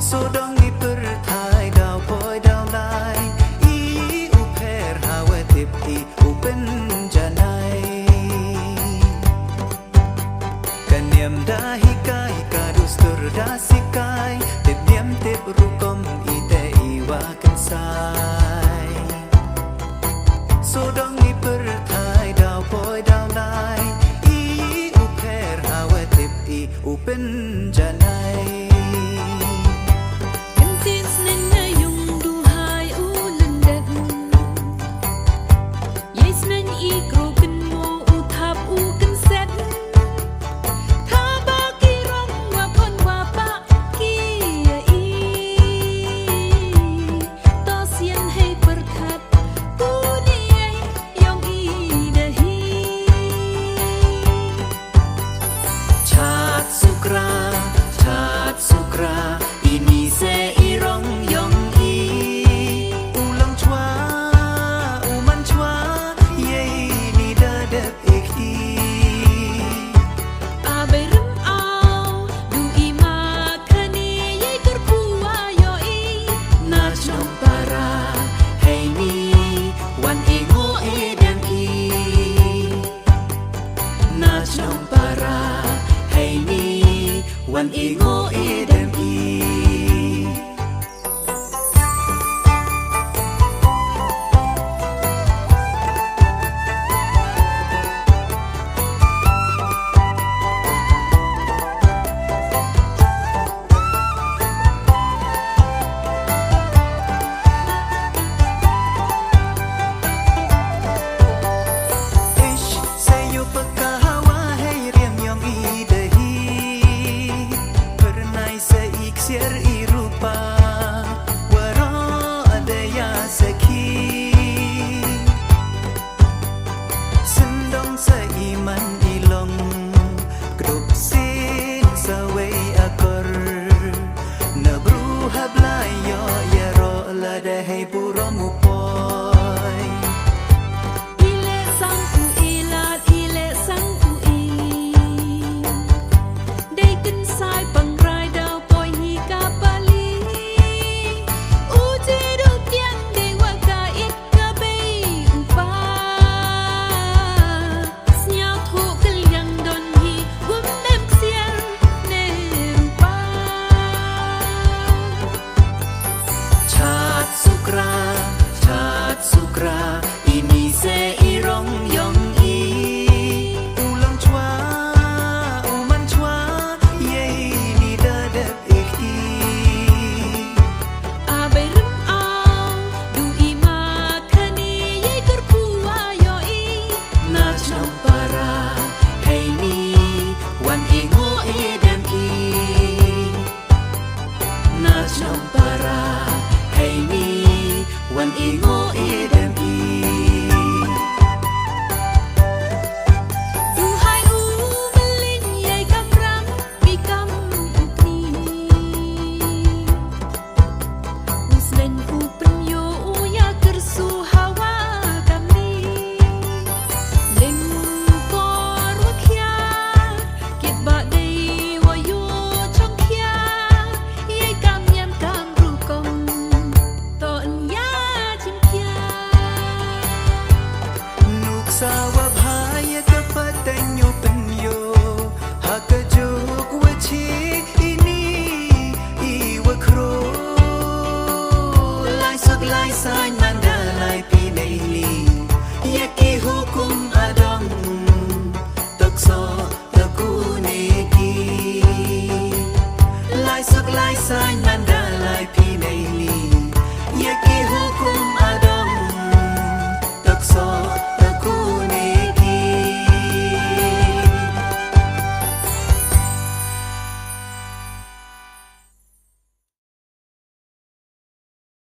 So dong ni perthai dau poi dau lai I uper hawa tip I upen janai Kanyam dahi kai kadustur dasikai Tip niam tip rukom ite iwa kansai So dong ni perthai dau poi dau lai I uper hawa tip I upen janai Wan ingo idem I Ish sayo pagkahawa hey riam yong idehi Iksir irupa waro adaya saki Sendong seiman ilong grup sin sawai akor Nabruha blayo yaro ladahai puro mupoy Ile sangku ilat ile sangku I Day kan sai pangrai Sukra ini se irong yong I ulang chua uman chua ye ni dadap ikhi Abai rim au du ima khani ye kerpua yo I Na champara hey ni wan ingo idem I Na champara hey ni wan ingo idem Sawa bhaya kapatanyo penyo hakajuk wachi ini iwakro lai sok lai sai mandalai pineli yaki hukum adong takso takuneki lai sok lai sai mandalai